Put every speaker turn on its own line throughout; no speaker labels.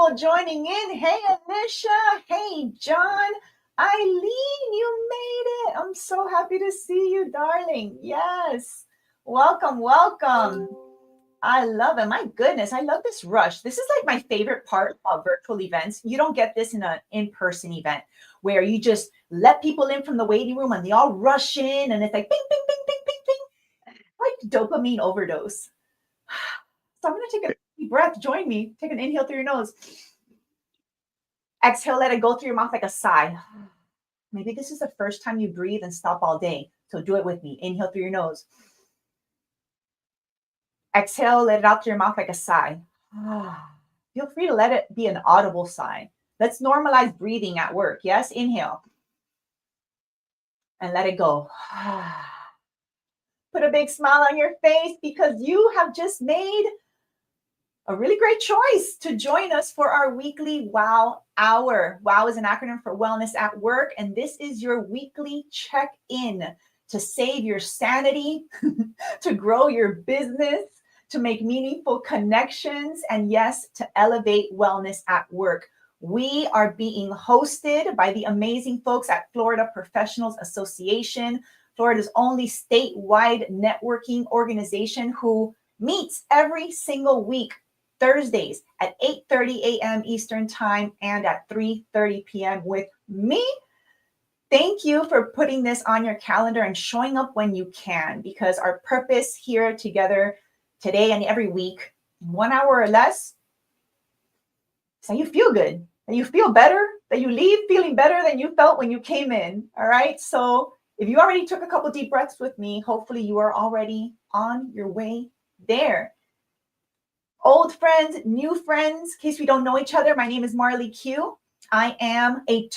people joining in. Hey, Anisha. Hey, John. Eileen, you made it. I'm so happy to see you, darling. Yes. Welcome, welcome. I love it. My goodness, I love this rush. This is like my favorite part of virtual events. You don't get this in an in-person event where you just let people in from the waiting room and they all rush in and it's like bing, bing, bing, bing, bing, bing. Like dopamine overdose. So I'm going to take a deep breath. Join me. Take an inhale through your nose. Exhale, let it go through your mouth like a sigh. Maybe this is the first time you breathe and stop all day. So do it with me. Inhale through your nose. Exhale, let it out through your mouth like a sigh. Feel free to let it be an audible sigh. Let's normalize breathing at work. Yes, inhale. And let it go. Put a big smile on your face because you have just made a really great choice to join us for our weekly WOW Hour. WOW is an acronym for Wellness at Work, and this is your weekly check-in to save your sanity, to grow your business, to make meaningful connections, and yes, to elevate wellness at work. We are being hosted by the amazing folks at Florida Professionals Association, Florida's only statewide networking organization who meets every single week, Thursdays at 8:30 a.m. Eastern Time and at 3:30 p.m. with me. Thank you for putting this on your calendar and showing up when you can, because our purpose here together today and every week, 1 hour or less, so you feel good, that you feel better, that you leave feeling better than you felt when you came in. All right. So if you already took a couple deep breaths with me, hopefully you are already on your way there. Old friends, new friends, in case we don't know each other, my name is Marley Q. I am a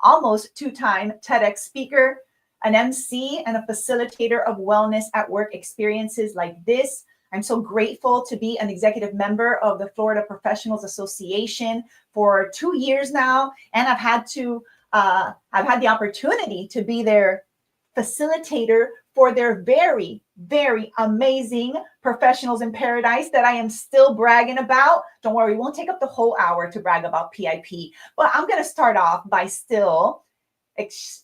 almost two-time TEDx speaker, an MC, and a facilitator of wellness at work experiences like this. I'm so grateful to be an executive member of the Florida Professionals Association for 2 years now, and I've had the opportunity to be their facilitator for their very, very amazing professionals in paradise that I am still bragging about. Don't worry, we won't take up the whole hour to brag about PIP, but I'm going to start off by still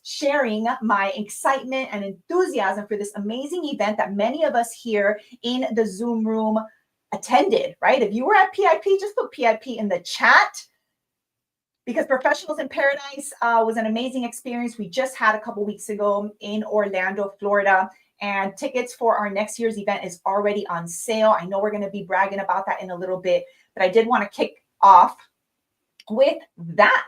sharing my excitement and enthusiasm for this amazing event that many of us here in the Zoom room attended, right? If you were at PIP, just put PIP in the chat, because Professionals in Paradise was an amazing experience we just had a couple weeks ago in Orlando, Florida. And tickets for our next year's event is already on sale. I know we're going to be bragging about that in a little bit, but I did want to kick off with that.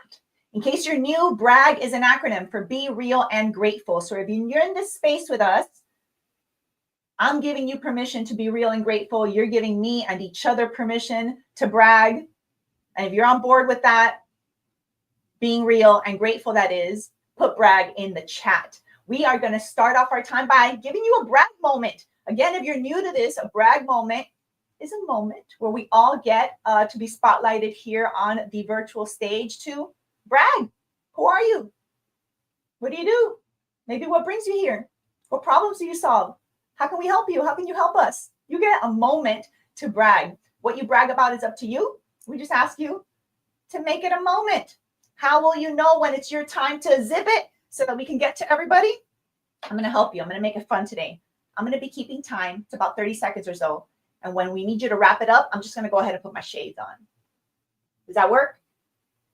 In case you're new, BRAG is an acronym for Be Real and Grateful. So if you're in this space with us, I'm giving you permission to be real and grateful. You're giving me and each other permission to brag. And if you're on board with that, being real and grateful, that is, put brag in the chat. We are going to start off our time by giving you a brag moment. Again, if you're new to this, a brag moment is a moment where we all get to be spotlighted here on the virtual stage to brag. Who are you? What do you do? Maybe what brings you here? What problems do you solve? How can we help you? How can you help us? You get a moment to brag. What you brag about is up to you. We just ask you to make it a moment. How will you know when it's your time to zip it so that we can get to everybody? I'm going to help you. I'm going to make it fun today. I'm going to be keeping time. It's about 30 seconds or so. And when we need you to wrap it up, I'm just going to go ahead and put my shades on. Does that work?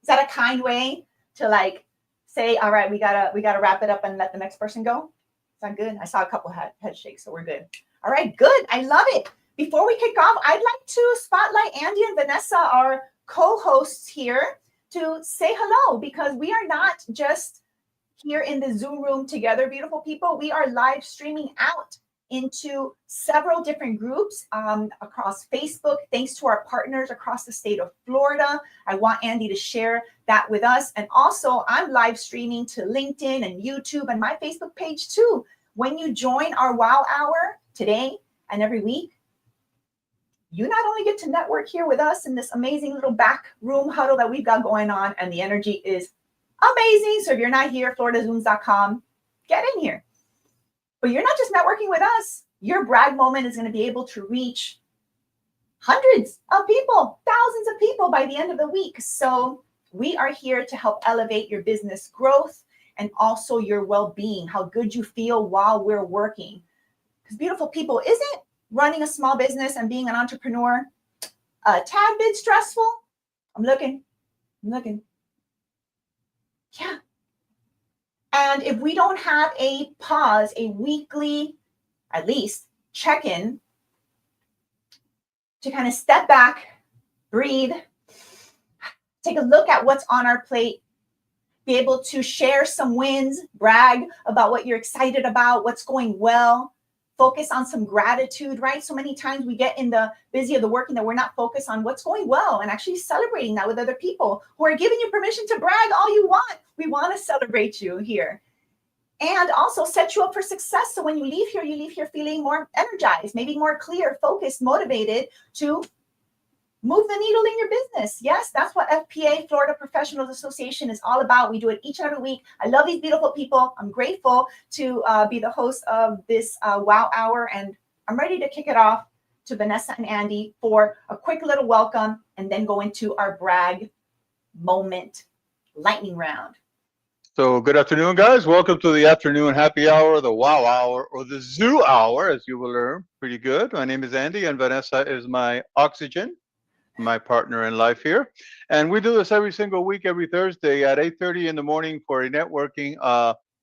Is that a kind way to like say, all right, we gotta wrap it up and let the next person go? Is that good? I saw a couple head shakes, so we're good. All right, good. I love it. Before we kick off, I'd like to spotlight Andy and Vanessa, our co-hosts here, to say hello, because we are not just here in the Zoom room together, beautiful people. We are live streaming out into several different groups across Facebook, thanks to our partners across the state of Florida. I want Andy to share that with us. And also, I'm live streaming to LinkedIn and YouTube and my Facebook page too. When you join our WOW Hour today and every week, you not only get to network here with us in this amazing little back room huddle that we've got going on, and the energy is amazing. So if you're not here, floridazooms.com, get in here. But you're not just networking with us. Your brag moment is going to be able to reach hundreds of people, thousands of people by the end of the week. So we are here to help elevate your business growth and also your well-being, how good you feel while we're working. Because beautiful people, isn't running a small business and being an entrepreneur a tad bit stressful? I'm looking. Yeah. And if we don't have a pause, a weekly, at least, check-in to kind of step back, breathe, take a look at what's on our plate, be able to share some wins, brag about what you're excited about, what's going well, focus on some gratitude, right? So many times we get in the busy of the work and that we're not focused on what's going well and actually celebrating that with other people who are giving you permission to brag all you want. We want to celebrate you here. And also set you up for success. So when you leave here feeling more energized, maybe more clear, focused, motivated to move the needle in your business. Yes, that's what FPA, Florida Professionals Association, is all about. We do it each and every week. I love these beautiful people. I'm grateful to be the host of this Wow Hour, and I'm ready to kick it off to Vanessa and Andy for a quick little welcome and then go into our brag moment lightning round.
So good afternoon, guys. Welcome to the afternoon happy hour, the Wow Hour, or the Zoo Hour, as you will learn pretty good. My name is Andy, and Vanessa is my oxygen, my partner in life here. And we do this every single week, every Thursday at 8:30 in the morning for a networking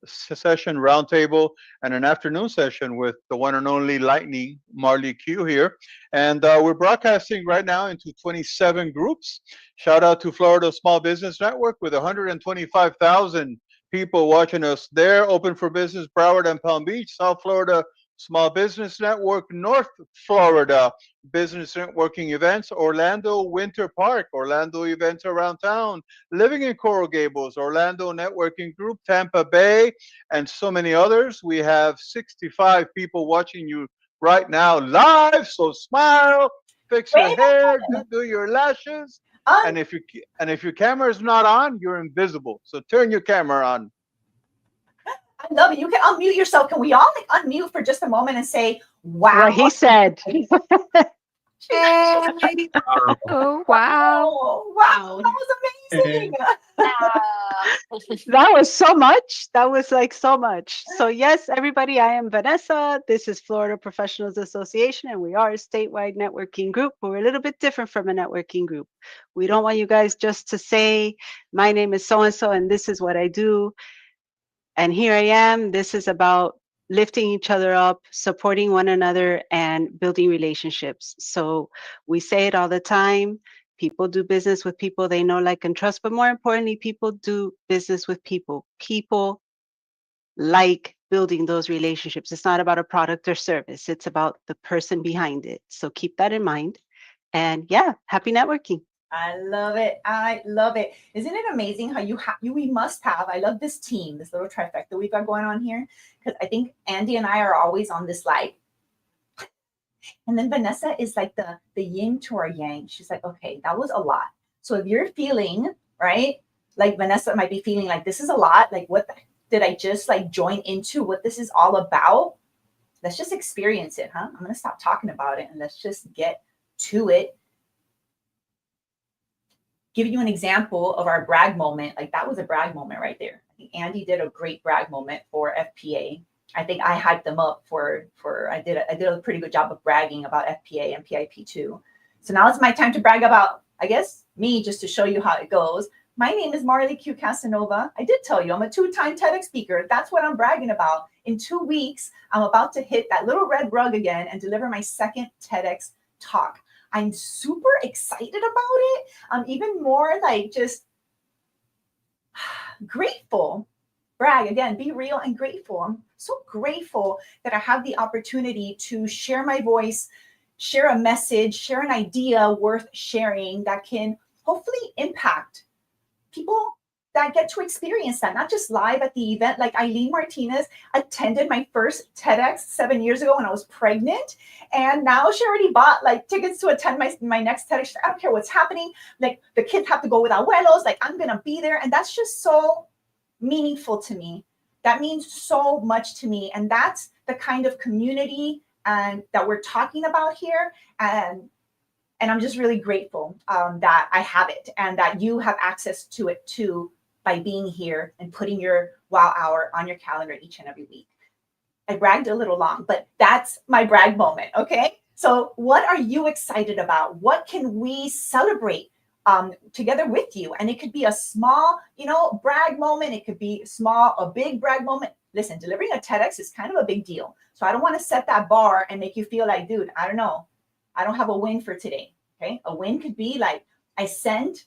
session, roundtable, and an afternoon session with the one and only Lightning Marley Q here. And we're broadcasting right now into 27 groups. Shout out to Florida Small Business Network with 125,000 people watching us there. Open for Business, Broward and Palm Beach. South Florida Small Business Network, North Florida Business Networking Events, Orlando Winter Park, Orlando Events Around Town, Living in Coral Gables, Orlando Networking Group, Tampa Bay, and so many others. We have 65 people watching you right now live, so smile, fix your hair, do your lashes, and if your camera is not on, you're invisible. So turn your camera on.
I love it. You can unmute yourself. Can we all unmute for just a moment and say, wow?
What he said.
Oh, wow.
Oh, wow. That was amazing.
That was so much. That was like so much. So yes, everybody, I am Vanessa. This is Florida Professionals Association, and we are a statewide networking group. But we're a little bit different from a networking group. We don't want you guys just to say, my name is so-and-so, and this is what I do. And here I am. This is about lifting each other up, supporting one another, and building relationships. So we say it all the time. People do business with people they know, like, and trust. But more importantly, people do business with people. People like building those relationships. It's not about a product or service. It's about the person behind it. So keep that in mind. And yeah, happy networking.
I love it. I love it. Isn't it amazing how we must have, I love this team, this little trifecta we've got going on here, because I think Andy and I are always on this light. And then Vanessa is like the yin to our yang. She's like, okay, that was a lot. So if you're feeling, right, like Vanessa might be feeling like this is a lot, like what did I just like join into, what this is all about? Let's just experience it, huh? I'm going to stop talking about it and let's just get to it. Giving you an example of our brag moment, like that was a brag moment right there. I think Andy did a great brag moment for FPA. I think I hyped them up I did a pretty good job of bragging about FPA and PIP2. So now it's my time to brag about, I guess, me, just to show you how it goes. My name is Marley Q Casanova. I did tell you I'm a 2-time TEDx speaker. That's what I'm bragging about. In 2 weeks, I'm about to hit that little red rug again and deliver my second TEDx talk. I'm super excited about it. I'm even more like just grateful. Brag again, be real and grateful. I'm so grateful that I have the opportunity to share my voice, share a message, share an idea worth sharing that can hopefully impact people that get to experience that, not just live at the event. Like Eileen Martinez attended my first TEDx 7 years ago when I was pregnant. And now she already bought like tickets to attend my next TEDx. I don't care what's happening. Like the kids have to go with abuelos. Like I'm going to be there. And that's just so meaningful to me. That means so much to me. And that's the kind of community and that we're talking about here. And And I'm just really grateful that I have it and that you have access to it too by being here and putting your wow hour on your calendar each and every week. I bragged a little long, but that's my brag moment. Okay. So what are you excited about? What can we celebrate together with you? And it could be a small, brag moment. It could be a big brag moment. Listen, delivering a TEDx is kind of a big deal. So I don't want to set that bar and make you feel like, dude, I don't know. I don't have a win for today. Okay. A win could be like, I sent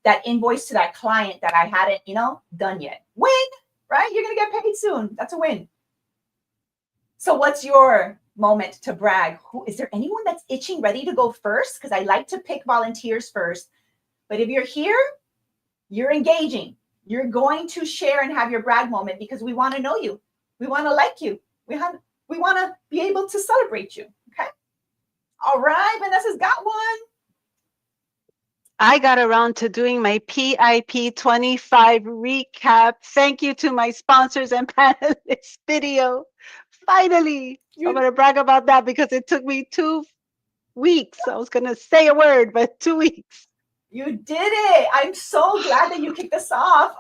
that invoice to that client that I hadn't, done yet. Win, right? You're going to get paid soon. That's a win. So what's your moment to brag? Is there anyone that's itching, ready to go first? Because I like to pick volunteers first. But if you're here, you're engaging. You're going to share and have your brag moment because we want to know you. We want to like you. We want to be able to celebrate you. Okay. All right. Vanessa's got one.
I got around to doing my PIP 25 recap. Thank you to my sponsors and panelists video. Finally, I'm going to brag about that because it took me 2 weeks. I was going to say a word, but 2 weeks.
You did it. I'm so glad that you kicked us off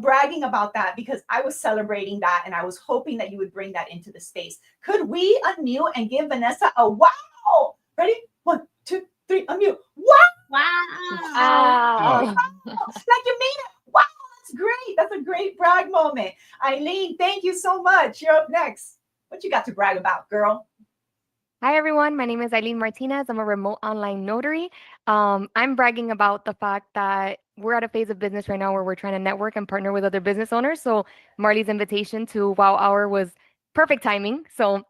bragging about that because I was celebrating that and I was hoping that you would bring that into the space. Could we unmute and give Vanessa a wow? Ready? 1, 2, 3, unmute. Wow.
Wow.
Like you made it. Wow, that's great. That's a great brag moment. Eileen, thank you so much. You're up next. What you got to brag about, girl?
Hi, everyone. My name is Eileen Martinez. I'm a remote online notary. I'm bragging about the fact that we're at a phase of business right now where we're trying to network and partner with other business owners. So Marley's invitation to Wow Hour was perfect timing. So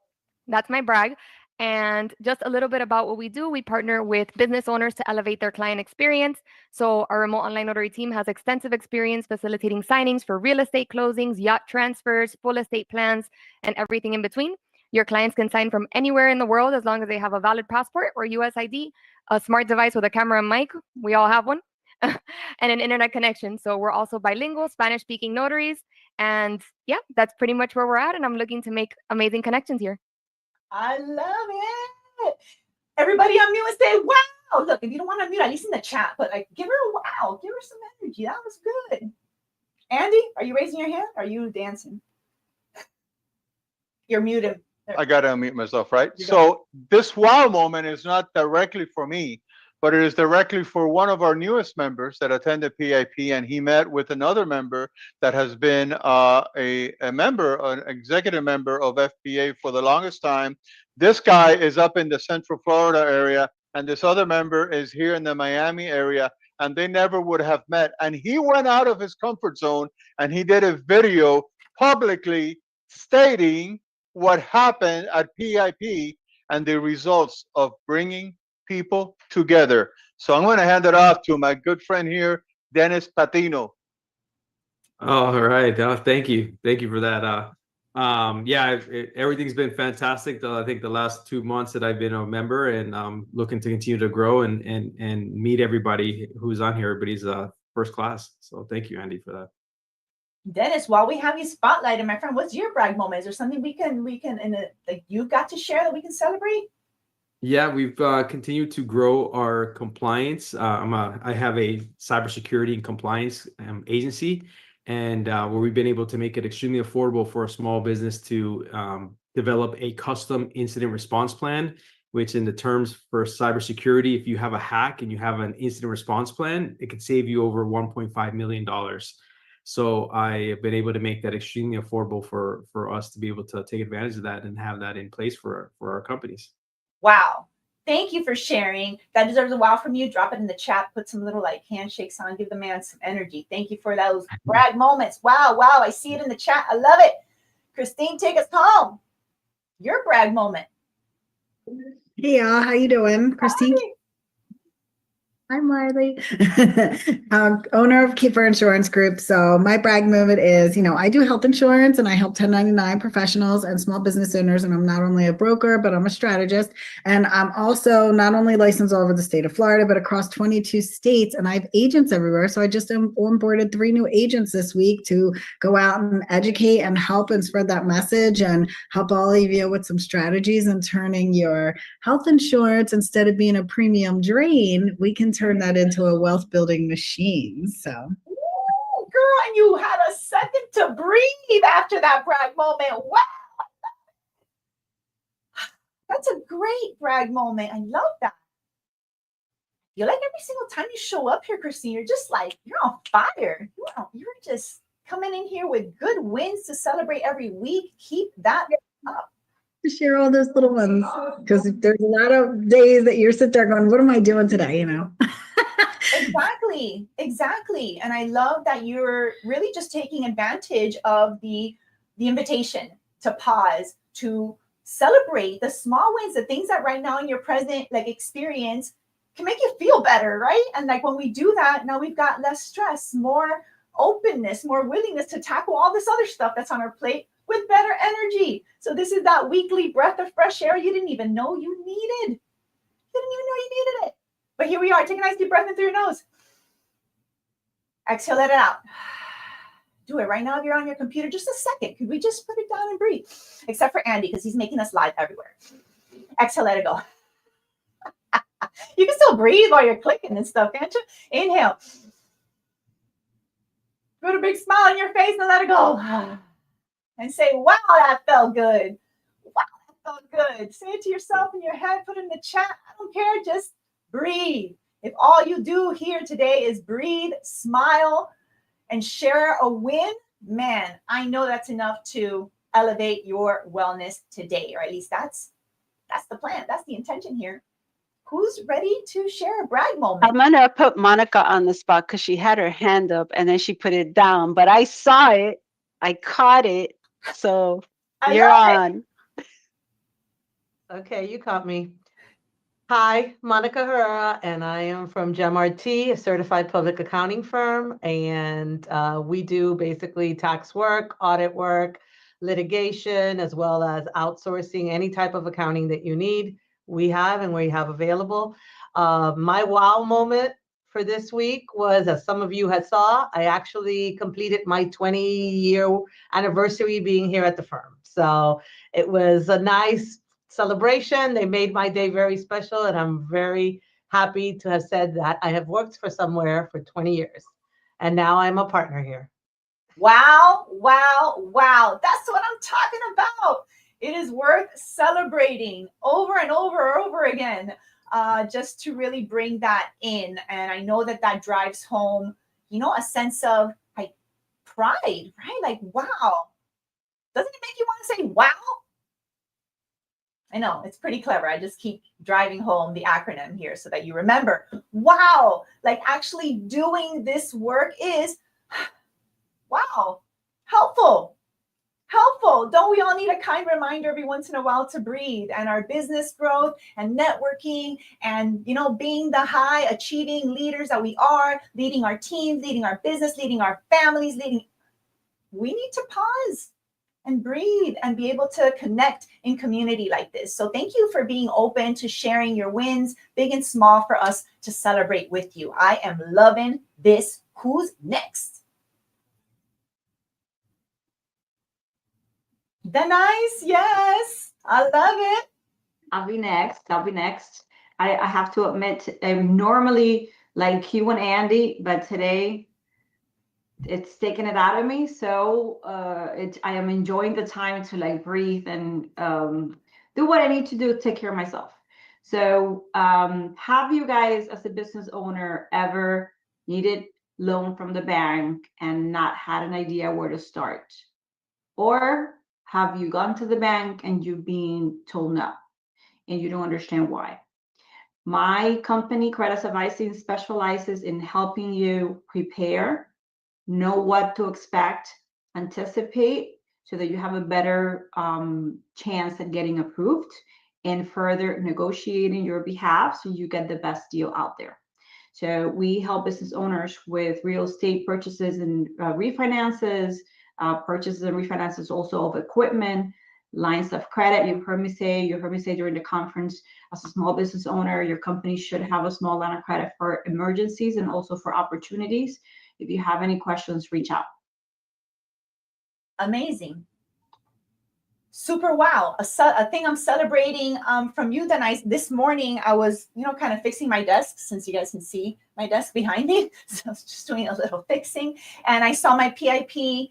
that's my brag. And just a little bit about what we do. We partner with business owners to elevate their client experience. So our remote online notary team has extensive experience facilitating signings for real estate closings, yacht transfers, full estate plans, and everything in between. Your clients can sign from anywhere in the world as long as they have a valid passport or US ID, a smart device with a camera and mic. We all have one. And an internet connection. So we're also bilingual, Spanish-speaking notaries. And yeah, that's pretty much where we're at. And I'm looking to make amazing connections here.
I love it. Everybody unmute and say, wow. Look, if you don't want to unmute, at least in the chat, but like give her a wow. Give her some energy. That was good. Andy, are you raising your hand? Are you dancing? You're muted.
I got to unmute myself, right? So this wow moment is not directly for me, but it is directly for one of our newest members that attended PIP, and he met with another member that has been a member, an executive member of FBA for the longest time. This guy is up in the Central Florida area, and this other member is here in the Miami area, and they never would have met. And he went out of his comfort zone, and he did a video publicly stating what happened at PIP and the results of bringing people together. So I'm going to hand it off to my good friend here, Dennis Patino.
All right. Thank you. Thank you for that. Yeah, everything's been fantastic. I think the last 2 months that I've been a member, and looking to continue to grow and meet everybody who's on here. Everybody's first class. So thank you, Andy, for that.
Dennis, while we have you spotlighted, my friend, what's your brag moment? Is there something we can like you got to share that we can celebrate?
Yeah, we've continued to grow our compliance. I have a cybersecurity and compliance agency, and where we've been able to make it extremely affordable for a small business to develop a custom incident response plan, which in the terms for cybersecurity, if you have a hack and you have an incident response plan, it could save you over $1.5 million. So I have been able to make that extremely affordable for us to be able to take advantage of that and have that in place for our companies.
Wow. Thank you for sharing. That deserves a wow from you. Drop it in the chat. Put some little like handshakes on. Give the man some energy. Thank you for those brag moments. Wow. Wow. I see it in the chat. I love it. Christine, take us home. Your brag moment.
Hey y'all, how you doing? Christine.
Hi.
I'm Marley, owner of Keeper Insurance Group. So my brag moment is, I do health insurance and I help 1099 professionals and small business owners. And I'm not only a broker, but I'm a strategist. And I'm also not only licensed all over the state of Florida, but across 22 states. And I have agents everywhere. So I just onboarded 3 new agents this week to go out and educate and help and spread that message and help all of you with some strategies and turning your health insurance, instead of being a premium drain, we can turn that into a wealth building machine. So,
Ooh, girl, and you had a second to breathe after that brag moment. Wow. That's a great brag moment. I love that. You like every single time you show up here, Christine, you're just like, you're on fire. You're just coming in here with good wins to celebrate every week. Keep that up.
to share all those little ones, because there's a lot of days that you're sitting there going, what am I doing today?
Exactly. And I love that you're really just taking advantage of the invitation to pause, to celebrate the small wins, the things that right now in your present experience can make you feel better, right? And when we do that, now we've got less stress, more openness, more willingness to tackle all this other stuff that's on our plate with better energy. So this is that weekly breath of fresh air you didn't even know you needed. You didn't even know you needed it. But here we are. Take a nice deep breath in through your nose. Exhale, let it out. Do it right now if you're on your computer. Just a second. Could we just put it down and breathe? Except for Andy, because he's making us live everywhere. Exhale, let it go. You can still breathe while you're clicking and stuff, can't you? Inhale. Put a big smile on your face and let it go. And say, wow, that felt good. Wow, that felt good. Say it to yourself in your head. Put it in the chat. I don't care. Just breathe. If all you do here today is breathe, smile, and share a win, man, I know that's enough to elevate your wellness today, or at least that's the plan. That's the intention here. Who's ready to share a brag moment?
I'm gonna put Monica on the spot because she had her hand up and then she put it down, but I saw it, I caught it, so you're on.
Okay, you caught me. Hi, Monica Herrera, and I am from GemRT, a certified public accounting firm, and we do basically tax work, audit work, litigation, as well as outsourcing any type of accounting that you need. We have available. My wow moment for this week was, as some of you had saw, I actually completed my 20-year anniversary being here at the firm. So it was a nice celebration. They made my day very special, and I'm very happy to have said that I have worked for somewhere for 20 years, and now I'm a partner here.
Wow. That's what I'm talking about. It is worth celebrating over and over again, just to really bring that in. And I know that drives home, a sense of pride, right? Wow. Doesn't it make you want to say wow? I know, it's pretty clever. I just keep driving home the acronym here so that you remember. Wow, actually doing this work is, wow, helpful. Don't we all need a kind reminder every once in a while to breathe? And our business growth and networking and, being the high achieving leaders that we are, leading our teams, leading our business, leading our families, we need to pause and breathe and be able to connect in community like this. So thank you for being open to sharing your wins, big and small, for us to celebrate with you. I am loving this. Who's next? Denise, yes, I love it.
I'll be next. I have to admit, I'm normally like you and Andy, but today it's taken it out of me. So I am enjoying the time to breathe and do what I need to do to take care of myself. So have you guys, as a business owner, ever needed loan from the bank and not had an idea where to start? Or have you gone to the bank and you've been told no and you don't understand why? My company, Credit Advising, specializes in helping you prepare, know what to expect, anticipate, so that you have a better chance at getting approved and further negotiating your behalf so you get the best deal out there. So we help business owners with real estate purchases and refinances, purchases and refinances also of equipment, lines of credit. You heard me say during the conference, as a small business owner, your company should have a small line of credit for emergencies and also for opportunities. If you have any questions, reach out.
Amazing. Super wow. A thing I'm celebrating from you, Denise. This morning I was, kind of fixing my desk, since you guys can see my desk behind me. So I was just doing a little fixing, and I saw my PIP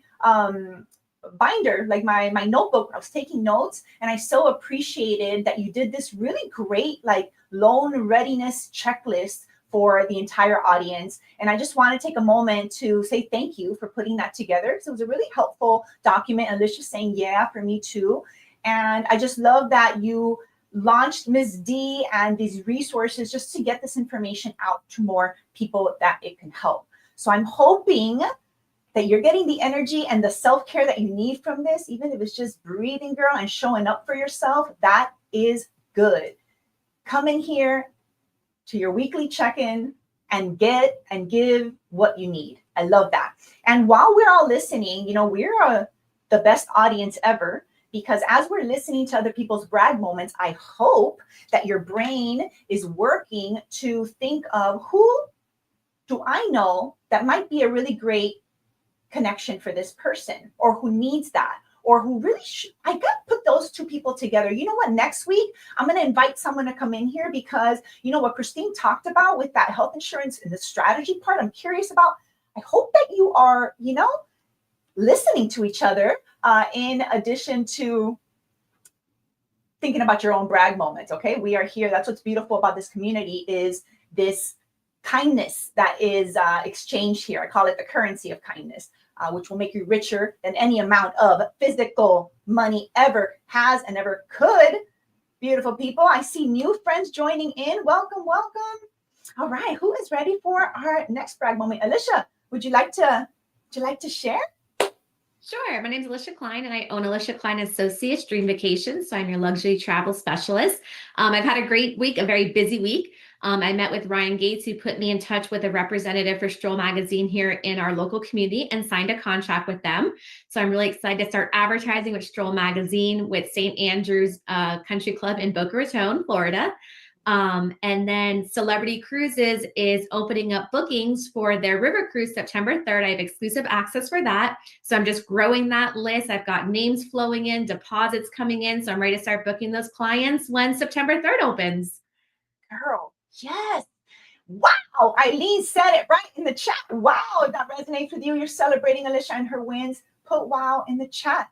binder, like my notebook. I was taking notes, and I so appreciated that you did this really great like loan readiness checklist for the entire audience. And I just want to take a moment to say thank you for putting that together. So it was a really helpful document. And Alicia's saying, yeah, for me too. And I just love that you launched Ms. D and these resources just to get this information out to more people that it can help. So I'm hoping that you're getting the energy and the self-care that you need from this, even if it's just breathing, girl, and showing up for yourself. That is good. Come in here to your weekly check-in and get and give what you need. I love that. And while we're all listening, we're the best audience ever, because as we're listening to other people's brag moments, I hope that your brain is working to think of who do I know that might be a really great connection for this person, or who needs that, or who really I got to put those two people together. You know what? Next week, I'm going to invite someone to come in here, because what Christine talked about with that health insurance and the strategy part, I'm curious about. I hope that you are, listening to each other in addition to thinking about your own brag moments. Okay. We are here. That's what's beautiful about this community, is this kindness that is exchanged here. I call it the currency of kindness. Which will make you richer than any amount of physical money ever has and ever could. Beautiful people. I see new friends joining in. Welcome, welcome. All right, who is ready for our next brag moment? Alicia, would you like to share?
Sure. My name is Alicia Klein, and I own Alicia Klein Associates Dream Vacations. So I'm your luxury travel specialist. I've had a great week, a very busy week. I met with Ryan Gates, who put me in touch with a representative for Stroll Magazine here in our local community, and signed a contract with them. So I'm really excited to start advertising with Stroll Magazine with St. Andrew's Country Club in Boca Raton, Florida. And then Celebrity Cruises is opening up bookings for their river cruise September 3rd. I have exclusive access for that. So I'm just growing that list. I've got names flowing in, deposits coming in. So I'm ready to start booking those clients when September 3rd opens.
Girl, yes. Wow. Eileen said it right in the chat. Wow. If that resonates with you, you're celebrating Alicia and her wins. Put wow in the chat.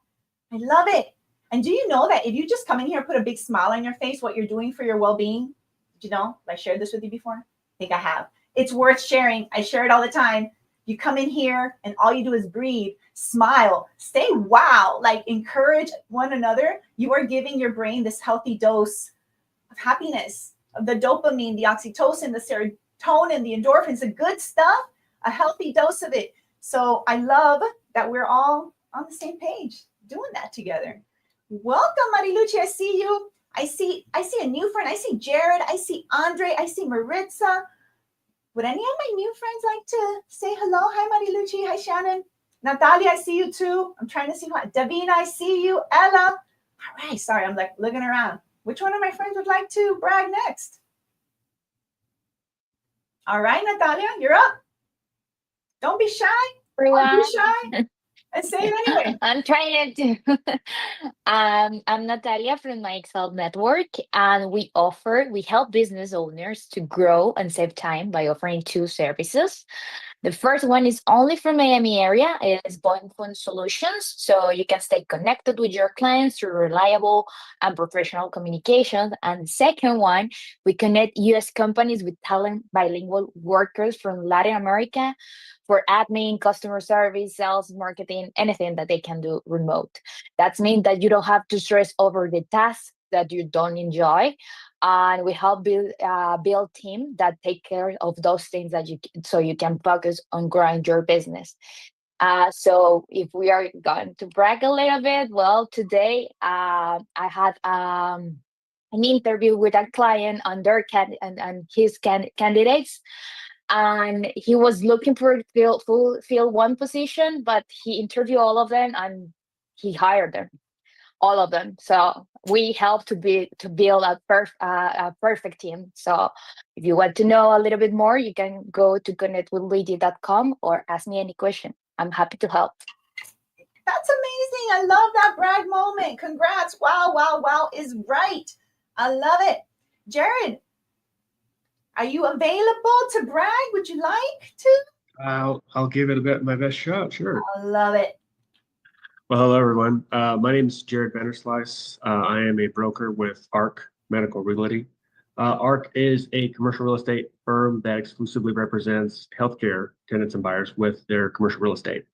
I love it. And do you know that if you just come in here and put a big smile on your face, what you're doing for your well-being? Did you know? Have I shared this with you before? I think I have. It's worth sharing. I share it all the time. You come in here and all you do is breathe, smile, say wow, like encourage one another. You are giving your brain this healthy dose of happiness, of the dopamine, the oxytocin, the serotonin, the endorphins, the good stuff, a healthy dose of it. So I love that we're all on the same page doing that together. Welcome, Marilucci. I see you. I see a new friend. I see Jared. I see Andre. I see Maritza. Would any of my new friends like to say hello? Hi, Marilucci. Hi, Shannon. Natalia, I see you too. I'm trying to see who. Davina, I see you. Ella. All right. Sorry, I'm like looking around. Which one of my friends would like to brag next? All right, Natalia, you're up. Don't be shy. Don't be shy. And say it anyway.
I'm trying to. I'm Natalia from My Excel Network, and we help business owners to grow and save time by offering two services. The first one is only for Miami area. It is Point Phone Solutions, so you can stay connected with your clients through reliable and professional communications. And the second one, we connect U.S. companies with talent bilingual workers from Latin America for admin, customer service, sales, marketing, anything that they can do remote. That means that you don't have to stress over the tasks that you don't enjoy. And we help build team that take care of those things that so you can focus on growing your business. So if we are going to brag a little bit, well, today I had an interview with a client on their and his candidates. and he was looking for fill one position, but he interviewed all of them and he hired them, all of them. So we helped to build a perfect team. So if you want to know a little bit more, you can go to connectwithluigi.com or ask me any question. I'm happy to help.
That's amazing. I love that brag moment. Congrats. Wow, wow, wow is right. I love it. Jared, are you available to brag? Would you like to?
I'll give it my best shot. Sure.
I love it.
Well, hello everyone. My name is Jared Vanderslice. I am a broker with ARC Medical Realty. ARC is a commercial real estate firm that exclusively represents healthcare tenants and buyers with their commercial real estate.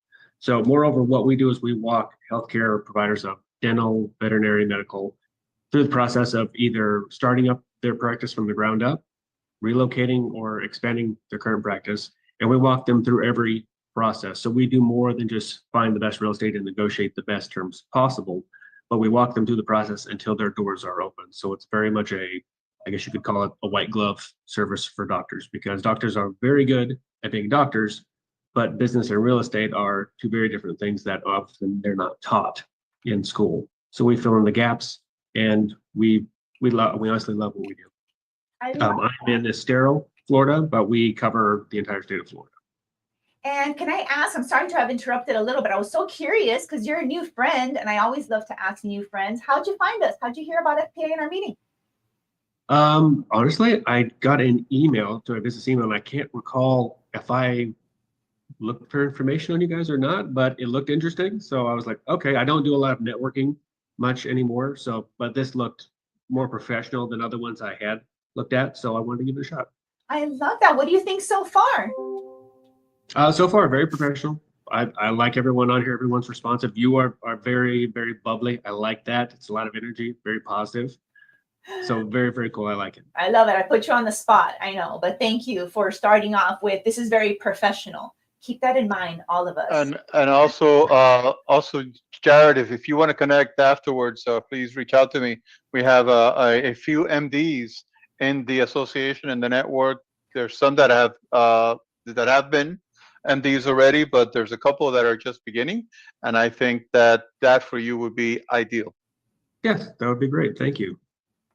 So moreover, what we do is we walk healthcare providers of dental, veterinary, medical through the process of either starting up their practice from the ground up, relocating or expanding their current practice, and we walk them through every process. So we do more than just find the best real estate and negotiate the best terms possible, but we walk them through the process until their doors are open. So it's very much I guess you could call it a white glove service for doctors, because doctors are very good at being doctors, but business and real estate are two very different things that often they're not taught in school. So we fill in the gaps, and we honestly love what we do. I'm in Estero, Florida, but we cover the entire state of Florida.
And can I ask, I'm sorry to have interrupted a little, but I was so curious because you're a new friend, and I always love to ask new friends, how'd you find us? How'd you hear about FPA in our meeting?
Honestly, I got an email to a business email, and I can't recall if I looked for information on you guys or not, but it looked interesting. So I was like, okay, I don't do a lot of networking much anymore. So, but this looked more professional than other ones I had looked at. So I wanted to give it a shot.
I love that. What do you think so far?
So far, very professional. I like everyone on here. Everyone's responsive. You are very, very bubbly. I like that. It's a lot of energy, very positive. So very, very cool. I like it.
I love it. I put you on the spot. I know, but thank you for starting off with, this is very professional. Keep that in mind, all of us.
And also Jared, if you want to connect afterwards, please reach out to me. We have a few MDs in the association and the network. There's some that have been MDs already, but there's a couple that are just beginning, and I think that for you would be ideal.
Yes, that would be great. Thank you.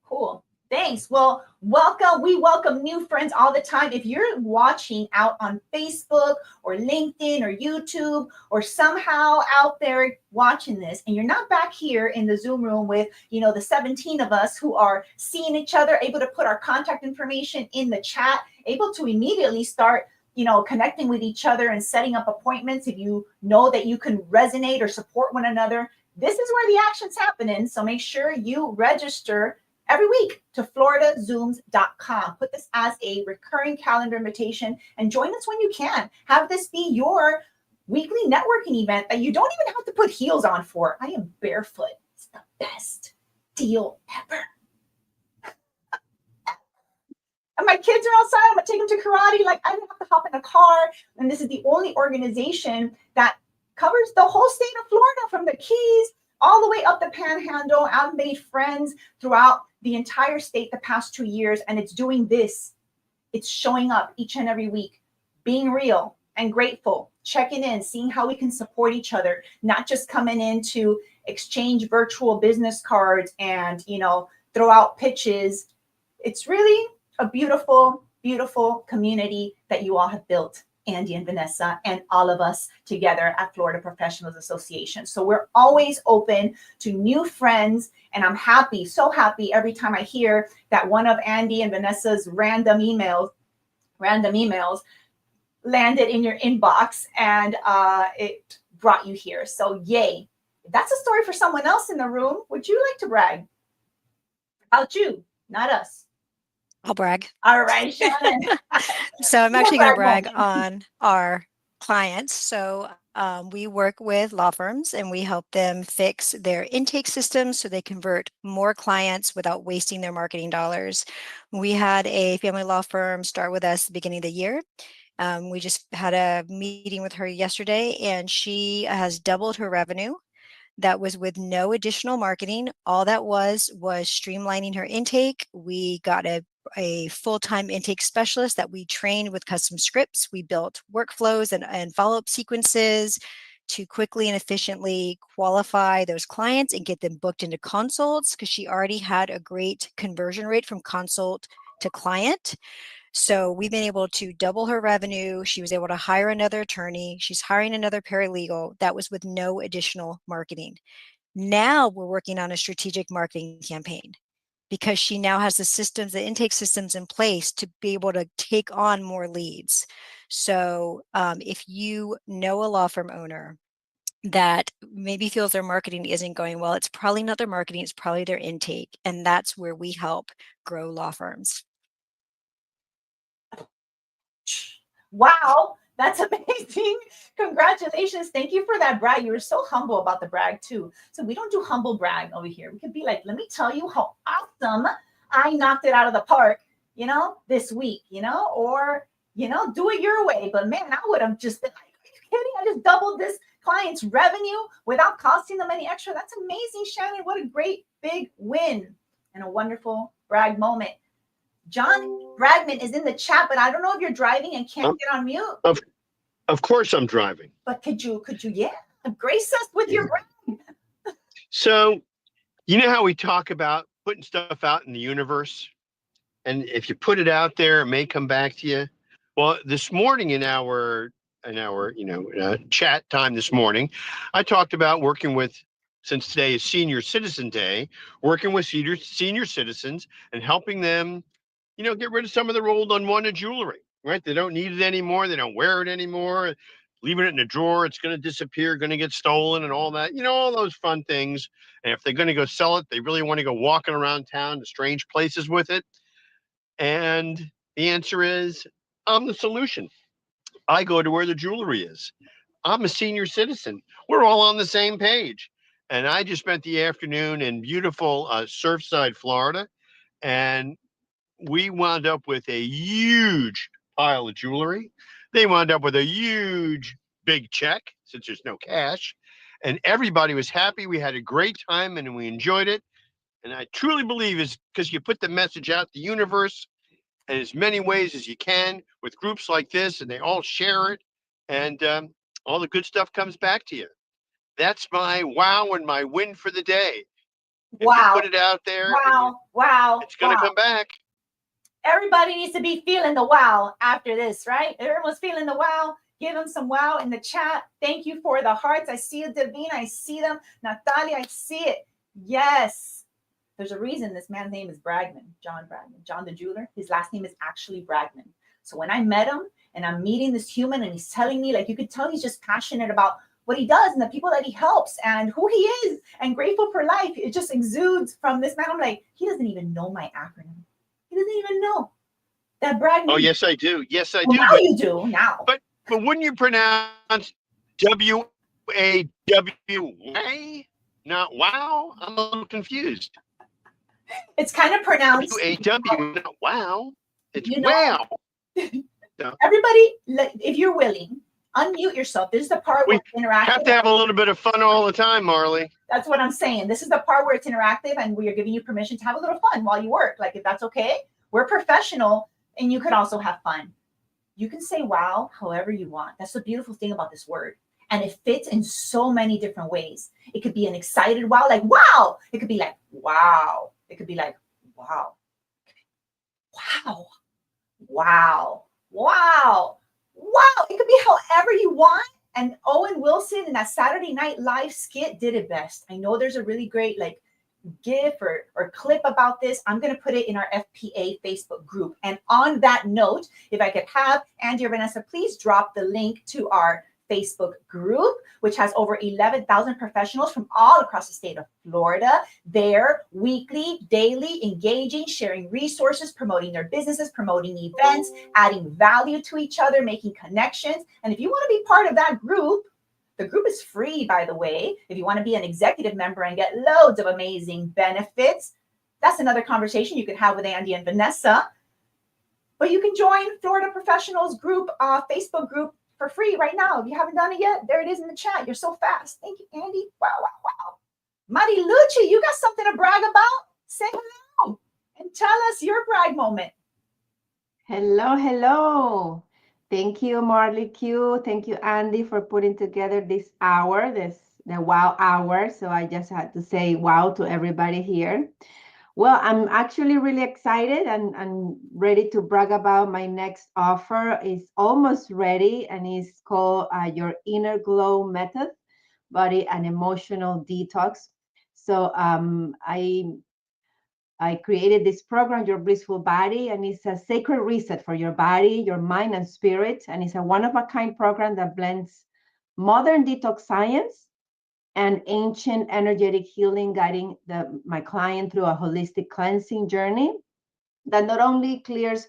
Cool. Thanks. Well, welcome. We welcome new friends all the time. If you're watching out on Facebook or LinkedIn or YouTube or somehow out there watching this, and you're not back here in the Zoom room with, the 17 of us who are seeing each other, able to put our contact information in the chat, able to immediately start connecting with each other and setting up appointments if you know that you can resonate or support one another. This is where the action's happening. So make sure you register every week to floridazooms.com. Put this as a recurring calendar invitation and join us when you can. Have this be your weekly networking event that you don't even have to put heels on for. I am barefoot. It's the best deal ever. And my kids are outside. I'm going to take them to karate. Like, I don't have to hop in a car. And this is the only organization that covers the whole state of Florida, from the Keys all the way up the Panhandle. I've made friends throughout the entire state the past 2 years, and it's doing this. It's showing up each and every week, being real and grateful, checking in, seeing how we can support each other, not just coming in to exchange virtual business cards and, throw out pitches. It's really a beautiful, beautiful community that you all have built, Andy and Vanessa, and all of us together at Florida Professionals Association. So we're always open to new friends, and I'm happy, so happy every time I hear that one of Andy and Vanessa's random emails landed in your inbox and it brought you here. So yay. If that's a story for someone else in the room, would you like to brag? About you, not us.
I'll brag.
All right, Shannon.
So I'm actually going to brag on our clients. So we work with law firms and we help them fix their intake systems so they convert more clients without wasting their marketing dollars. We had a family law firm start with us at the beginning of the year. We just had a meeting with her yesterday, and she has doubled her revenue. That was with no additional marketing. All that was streamlining her intake. We got a a full-time intake specialist that we trained with custom scripts. We built workflows and follow-up sequences to quickly and efficiently qualify those clients and get them booked into consults, because she already had a great conversion rate from consult to client. So we've been able to double her revenue. She was able to hire another attorney. She's hiring another paralegal. That was with no additional marketing. Now we're working on a strategic marketing campaign, because she now has the systems, the intake systems in place to be able to take on more leads. So if you know a law firm owner that maybe feels their marketing isn't going well, it's probably not their marketing, it's probably their intake. And that's where we help grow law firms.
Wow, that's amazing. Congratulations. Thank you for that brag. You were so humble about the brag too. So we don't do humble brag over here. We could be like, let me tell you how awesome I knocked it out of the park, this week, or, do it your way. But man, I would have just been like, are you kidding? I just doubled this client's revenue without costing them any extra. That's amazing, Shannon. What a great big win and a wonderful brag moment. John Bragman is in the chat, but I don't know if you're driving and can't get on mute.
Of course I'm driving.
But could you, grace us with your brag?
So, you know how we talk about putting stuff out in the universe? And if you put it out there, it may come back to you. Well, this morning in our chat time this morning, I talked about working with, since today is Senior Citizen Day, working with senior citizens and helping them get rid of some of their old unwanted jewelry, right? They don't need it anymore. They don't wear it anymore. Leaving it in a drawer, it's going to disappear, going to get stolen and all that, all those fun things. And if they're going to go sell it, they really want to go walking around town to strange places with it. And the answer is, I'm the solution. I go to where the jewelry is. I'm a senior citizen. We're all on the same page. And I just spent the afternoon in beautiful Surfside, Florida. And we wound up with a huge pile of jewelry. They wound up with a huge big check, since there's no cash. And everybody was happy. We had a great time and we enjoyed it. And I truly believe it's because you put the message out the universe in as many ways as you can with groups like this, and they all share it. And all the good stuff comes back to you. That's my wow and my win for the day. If you put it out there,
Wow.
it's going to come back.
Everybody needs to be feeling the wow after this, right? Everyone's feeling the wow. Give them some wow in the chat. Thank you for the hearts. I see it, Davina. I see them. Natalia, I see it. Yes. There's a reason this man's name is Bragman, John Bragman. John the jeweler, his last name is actually Bragman. So when I met him and I'm meeting this human and he's telling me, like, you could tell he's just passionate about what he does and the people that he helps and who he is and grateful for life. It just exudes from this man. I'm like, he doesn't even know my acronym. He doesn't even know that Bragman.
Oh, yes, I do. Yes, I
well,
do.
Now you do now.
But wouldn't you pronounce W-A-W-A? Not wow? I'm a little confused.
It's kind of pronounced
W-A-W, not wow. It's wow. So,
everybody, if you're willing, unmute yourself. This is the part where it's interactive.
Have to have a little bit of fun all the time, Marley.
That's what I'm saying. This is the part where it's interactive and we are giving you permission to have a little fun while you work. Like, if that's okay, we're professional and you can also have fun. You can say wow however you want. That's the beautiful thing about this word. And it fits in so many different ways. It could be an excited wow, like wow. It could be like wow. It could be like wow. Wow. Wow. Wow. Wow. It could be however you want. And Owen Wilson in that Saturday Night Live skit did it best. I know there's a really great GIF or clip about this. I'm going to put it in our FPA Facebook group. And on that note, if I could have Andy or Vanessa, please drop the link to our Facebook group, which has over 11,000 professionals from all across the state of Florida. They're weekly, daily, engaging, sharing resources, promoting their businesses, promoting events, adding value to each other, making connections. And if you want to be part of that group, the group is free, by the way. If you want to be an executive member and get loads of amazing benefits, that's another conversation you could have with Andy and Vanessa. But you can join Florida Professionals Group, Facebook group, for free right now. If you haven't done it yet, there it is in the chat. You're so fast. Thank you, Andy. Wow, wow, wow. Mari Lucci, you got something to brag about? Say hello. and tell us your brag moment.
Hello, hello. Thank you, Marley Q. Thank you, Andy, for putting together this hour, the wow hour. So I just had to say wow to everybody here. Well, I'm actually really excited and ready to brag about my next offer. It's almost ready and it's called Your Inner Glow Method, Body and Emotional Detox. So I created this program, Your Blissful Body, and it's a sacred reset for your body, your mind, and spirit. And it's a one-of-a-kind program that blends modern detox science and ancient energetic healing, guiding my client through a holistic cleansing journey that not only clears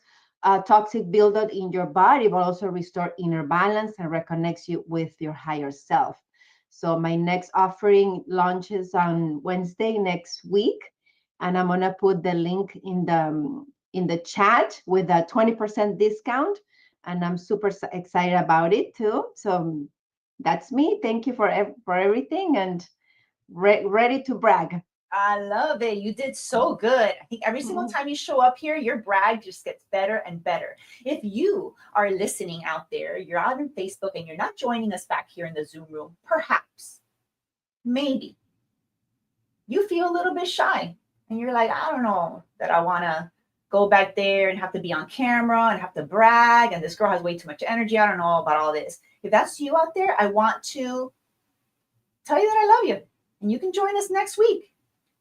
toxic buildup in your body, but also restore inner balance and reconnects you with your higher self. So my next offering launches on Wednesday next week, and I'm gonna put the link in the chat with a 20% discount, and I'm super excited about it too. So that's me. Thank you for everything, and ready to brag.
I love it. You did so good. I think every single time you show up here, your brag just gets better and better. If you are listening out there, you're out on Facebook and you're not joining us back here in the Zoom room, perhaps, maybe you feel a little bit shy and you're like, I don't know that I want to go back there and have to be on camera and have to brag. And this girl has way too much energy. I don't know about all this. If that's you out there, I want to tell you that I love you. And you can join us next week.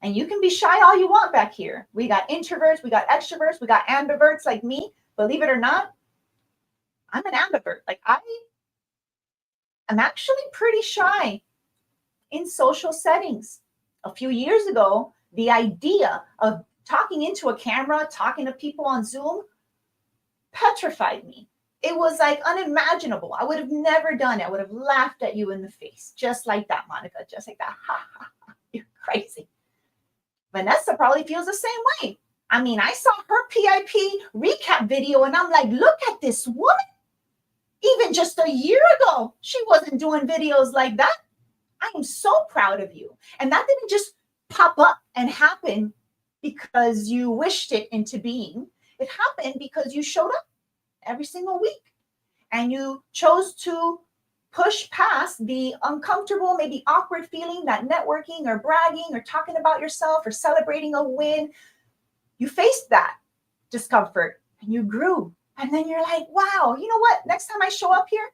And you can be shy all you want back here. We got introverts, we got extroverts, we got ambiverts like me. Believe it or not, I'm an ambivert. Like I'm actually pretty shy in social settings. A few years ago, the idea of talking into a camera, talking to people on Zoom, petrified me. It was like unimaginable. I would have never done it. I would have laughed at you in the face, just like that, Monica, just like that. Ha, ha, ha. You're crazy. Vanessa probably feels the same way. I mean, I saw her PIP recap video and I'm like, look at this woman. Even just a year ago, she wasn't doing videos like that. I am so proud of you. And that didn't just pop up and happen because you wished it into being. It happened because you showed up every single week and you chose to push past the uncomfortable, maybe awkward feeling that networking or bragging or talking about yourself or celebrating a win, you faced that discomfort and you grew. And then you're like, wow, you know what? Next time I show up here,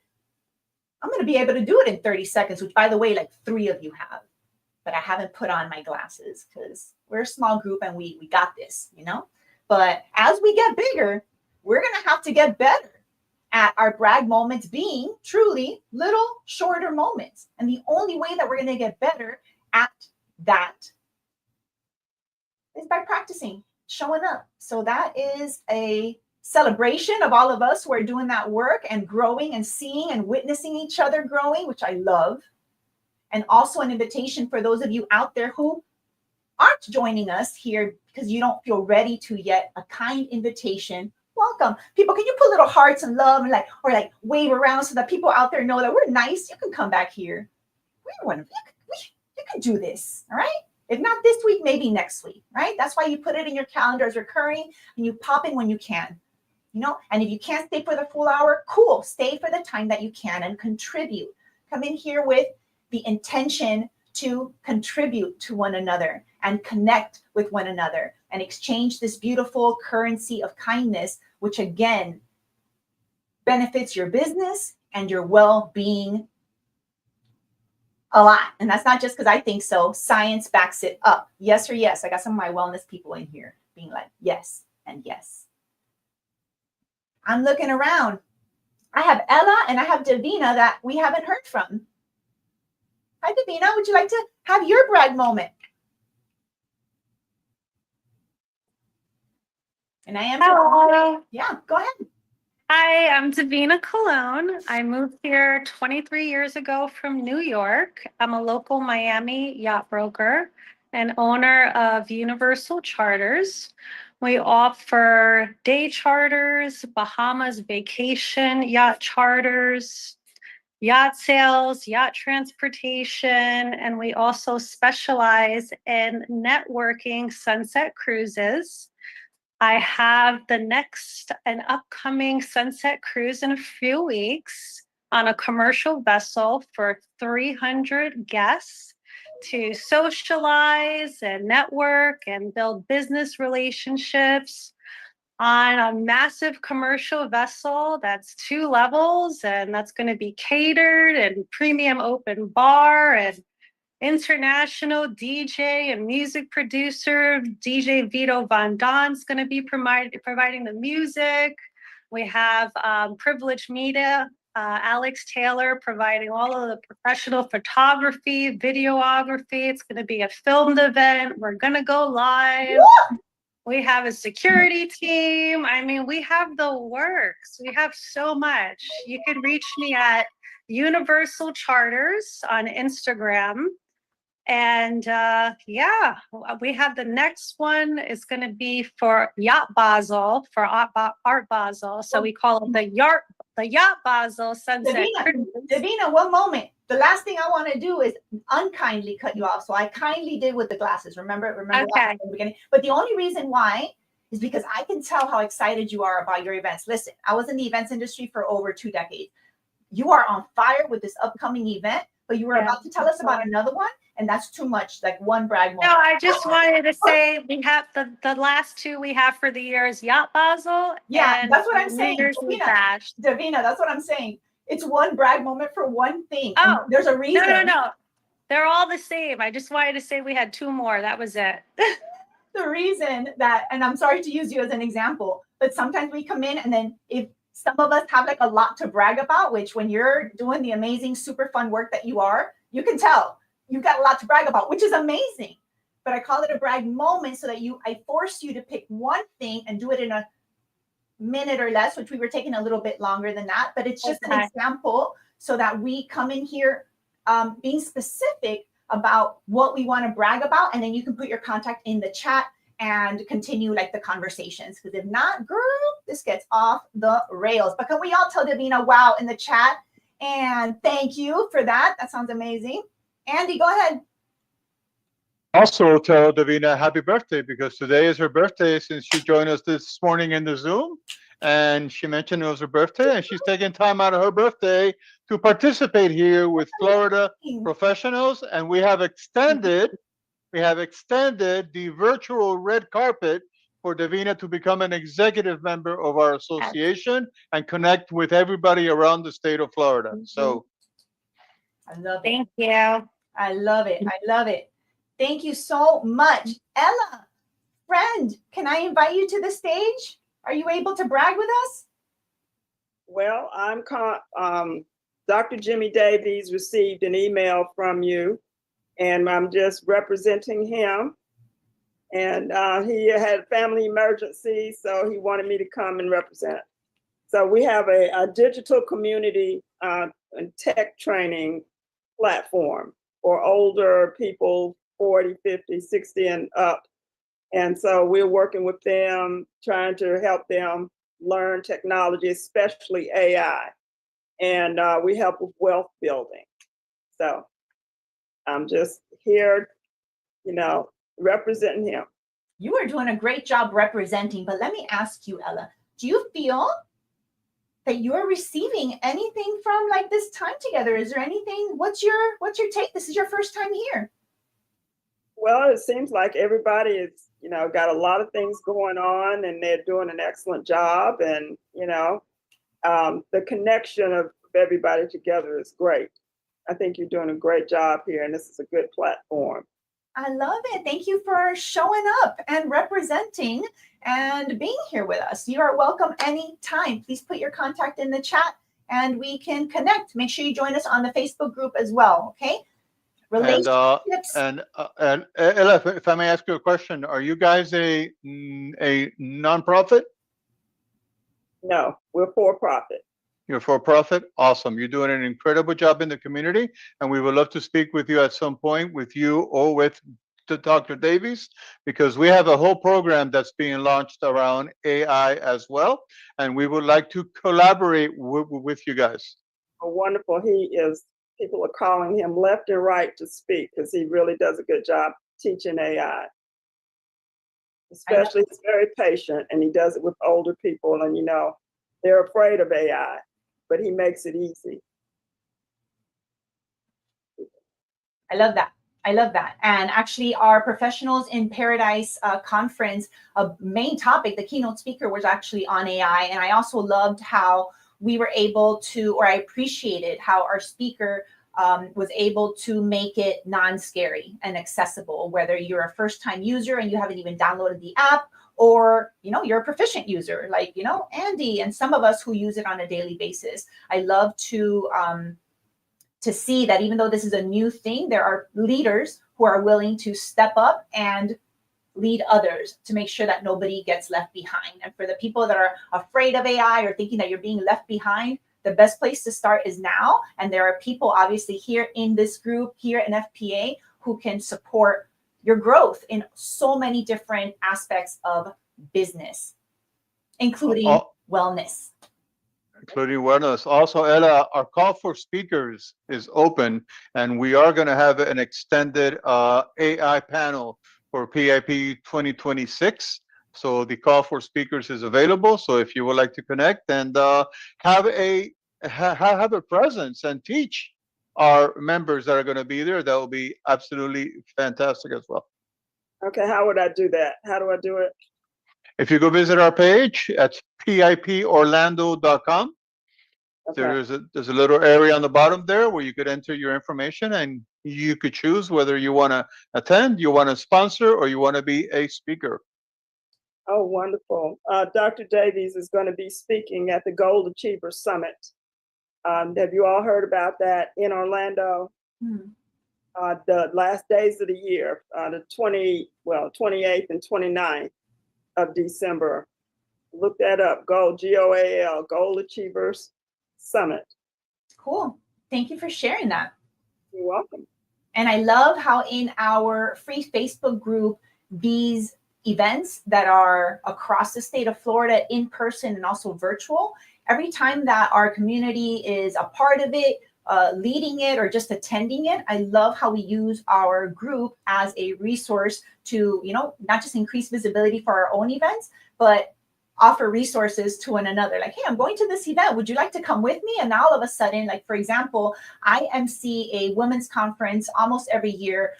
I'm going to be able to do it in 30 seconds, which by the way, like 3 of you have, but I haven't put on my glasses because we're a small group and we got this, you know? But as we get bigger, we're going to have to get better at our brag moments being truly little shorter moments. And the only way that we're going to get better at that is by practicing, showing up. So that is a celebration of all of us who are doing that work and growing and seeing and witnessing each other growing, which I love. And also an invitation for those of you out there who aren't joining us here because you don't feel ready to yet, a kind invitation. Welcome. People, can you put little hearts and love and like wave around so that people out there know that we're nice? You can come back here. You can do this. All right. If not this week, maybe next week. Right. That's why you put it in your calendar as recurring and you pop in when you can. You know, and if you can't stay for the full hour, cool. Stay for the time that you can and contribute. Come in here with the intention to contribute to one another and connect with one another and exchange this beautiful currency of kindness, which again benefits your business and your well-being a lot. And that's not just because I think so. Science backs it up. Yes or yes. I got some of my wellness people in here being like, yes and yes. I'm looking around. I have Ella and I have Davina that we haven't heard from. Hi, Davina. Would you like to have your brag moment? And I am.
Hello.
Yeah, go ahead.
Hi, I'm Davina Colon. I moved here 23 years ago from New York. I'm a local Miami yacht broker and owner of Universal Charters. We offer day charters, Bahamas vacation yacht charters, yacht sales, yacht transportation, and we also specialize in networking sunset cruises. I have an upcoming sunset cruise in a few weeks on a commercial vessel for 300 guests to socialize and network and build business relationships on a massive commercial vessel that's 2 levels, and that's going to be catered and premium open bar and international DJ and music producer. DJ Vito Von Don's going to be providing the music. We have Privileged Media, Alex Taylor providing all of the professional photography, videography. It's going to be a filmed event. We're going to go live.
Woo!
We have a security team. I mean, we have the works. We have so much. You can reach me at Universal Charters on Instagram. And yeah, we have the next one is going to be for Yacht Basel, for Art Basel. So we call it the Yacht Basel Sunset Cruise.
Davina, one moment. The last thing I want to do is unkindly cut you off. So I kindly did with the glasses. Remember
Okay.
that from the beginning. But the only reason why is because I can tell how excited you are about your events. Listen, I was in the events industry for over 2 decades. You are on fire with this upcoming event, but you were about to tell us about another one, and that's too much, like one brag moment.
No, I just wanted to say we have the last 2 we have for the year is Yacht Basel.
Yeah,
and
that's what I'm
New
saying.
Year's Eve Bash.
Davina, that's what I'm saying. It's one brag moment for one thing.
Oh,
and there's a reason.
No. They're all the same. I just wanted to say we had 2 more. That was it.
The reason that, and I'm sorry to use you as an example, but sometimes we come in and then if some of us have like a lot to brag about, which when you're doing the amazing, super fun work that you are, you can tell you've got a lot to brag about, which is amazing. But I call it a brag moment so that I force you to pick one thing and do it in a minute or less, which we were taking a little bit longer than that, but it's just an example so that we come in here being specific about what we want to brag about, and then you can put your contact in the chat and continue like the conversations, because if not, girl, this gets off the rails. But can we all tell Davina wow in the chat? And thank you for that. That sounds amazing. Andy, go ahead.
Also tell Davina happy birthday, because today is her birthday since she joined us this morning in the Zoom. And she mentioned it was her birthday, and she's taking time out of her birthday to participate here with Florida professionals. And we have extended the virtual red carpet for Davina to become an executive member of our association and connect with everybody around the state of Florida. So
I love it.
Thank you.
I love it. I love it. Thank you so much. Ella, friend, can I invite you to the stage? Are you able to brag with us?
Well, Dr. Jimmy Davies received an email from you, and I'm just representing him. And he had a family emergency, so he wanted me to come and represent. So we have a digital community and tech training platform for older people, 40, 50, 60 and up. And so we're working with them, trying to help them learn technology, especially AI. And we help with wealth building. So I'm just here, representing him.
You are doing a great job representing, but let me ask you, Ella, do you feel that you're receiving anything from like this time together? Is there anything, what's your take? This is your first time here.
Well, it seems like everybody is, got a lot of things going on, and they're doing an excellent job. And, the connection of everybody together is great. I think you're doing a great job here, and this is a good platform.
I love it. Thank you for showing up and representing and being here with us. You are welcome anytime. Please put your contact in the chat and we can connect. Make sure you join us on the Facebook group as well. Okay. Relationships.
And Ella, if I may ask you a question, are you guys a nonprofit?
No, we're for profit.
You're for profit? Awesome. You're doing an incredible job in the community, and we would love to speak with you at some point, with you or with Dr. Davies, because we have a whole program that's being launched around AI as well, and we would like to collaborate with you guys.
Oh, wonderful. People are calling him left and right to speak, because he really does a good job teaching AI. Especially, he's very patient, and he does it with older people, and they're afraid of AI, but he makes it easy.
I love that. I love that. And actually, our Professionals in Paradise conference, a main topic, the keynote speaker was actually on AI. And I also loved how we were able to, or I appreciated how our speaker was able to make it non-scary and accessible, whether you're a first-time user and you haven't even downloaded the app, or you're a proficient user like Andy and some of us who use it on a daily basis. I love to see that even though this is a new thing, there are leaders who are willing to step up and lead others to make sure that nobody gets left behind. And for the people that are afraid of AI or thinking that you're being left behind, the best place to start is now. And there are people obviously here in this group, here in FPA, who can support your growth in so many different aspects of business, including wellness.
Including wellness. Also, Ella, our call for speakers is open, and we are going to have an extended AI panel for PIP 2026. So the call for speakers is available. So if you would like to connect and have a presence and teach our members that are going to be there, that will be absolutely fantastic as well.
Okay, how would I do that? How do I do it?
If you go visit our page at piporlando.com,
Okay.
there's a little area on the bottom there where you could enter your information, and you could choose whether you want to attend, you want to sponsor, or you want to be a speaker.
Oh, wonderful. Dr. Davies is going to be speaking at the Gold Achiever Summit. Have you all heard about that in Orlando? The last days of the year, the 28th and 29th of December. Look that up. Gold, GOAL, Gold Achievers Summit.
Cool. Thank you for sharing that.
You're welcome.
And I love how in our free Facebook group, these events that are across the state of Florida, in person and also virtual, every time that our community is a part of it, leading it, or just attending it, I love how we use our group as a resource to, not just increase visibility for our own events, but offer resources to one another. Like, hey, I'm going to this event. Would you like to come with me? And now all of a sudden, like, for example, I MC a women's conference almost every year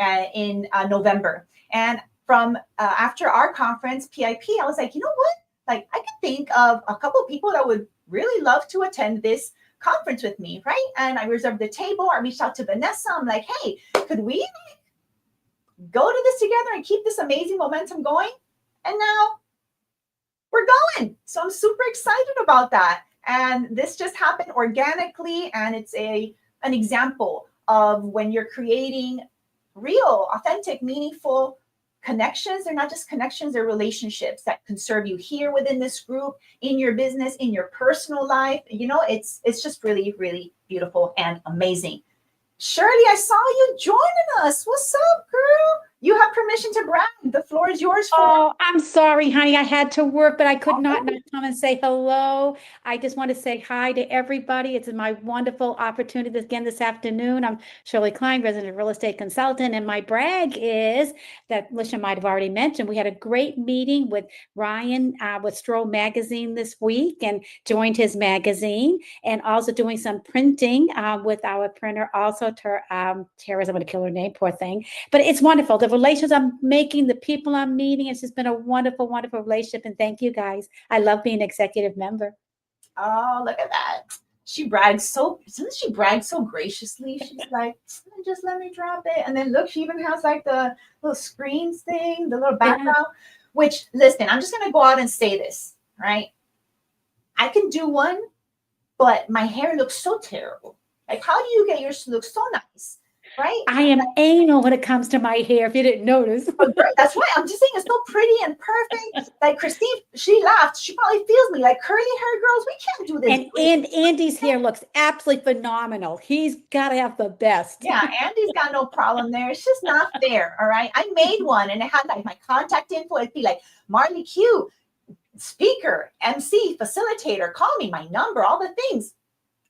in November. And from after our conference, PIP, I was like, you know what? Like, I could think of a couple of people that would really love to attend this conference with me, right? And I reserved the table. I reached out to Vanessa. I'm like, hey, could we go to this together and keep this amazing momentum going? And now we're going. So I'm super excited about that. And this just happened organically. And it's an example of when you're creating real, authentic, meaningful connections. They're not just connections, they're relationships that can serve you here within this group, in your business, in your personal life. It's just really, really beautiful and amazing. Shirley, I saw you joining us. What's up, girl? You have permission to brag. The floor is yours.
Oh, I'm sorry, honey. I had to work, but I could not come and say hello. I just want to say hi to everybody. It's my wonderful opportunity again this afternoon. I'm Shirley Klein, resident real estate consultant, and my brag is that Lisha might have already mentioned. We had a great meeting with Ryan with Stroll Magazine this week, and joined his magazine, and also doing some printing with our printer. Also, Tara's, I'm going to kill her name, poor thing. But it's wonderful. The relations I'm making, the people I'm meeting, it's just been a wonderful, wonderful relationship. And thank you guys. I love being an executive member.
Oh, look at that. She brags so graciously. She's like, just let me drop it. And then look, she even has like the little screens thing, the little background, which, listen, I'm just going to go out and say this, right? I can do one, but my hair looks so terrible. Like, how do you get yours to look so nice? Right?
I am anal when it comes to my hair, if you didn't notice.
That's why I'm just saying it's so pretty and perfect. Like Christine, she laughed. She probably feels me like curly hair girls. We can't do this.
And Andy's hair looks absolutely phenomenal. He's got to have the best.
Yeah, Andy's got no problem there. It's just not fair. All right. I made one and it had like my contact info. It'd be like Marley Q, speaker, MC, facilitator, call me, my number, all the things.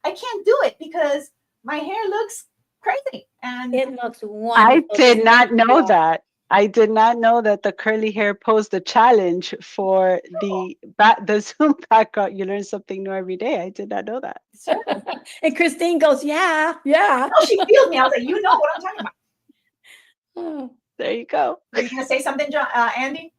I can't do it because my hair looks crazy. And
it looks wonderful. I did not know that. I did not know that the curly hair posed a challenge for the Zoom background. You learn something new every day. I did not know that.
And Christine goes, yeah.
Oh, she feels me. I was like, you know what I'm talking about.
There you go.
Were you going to say something, Andy?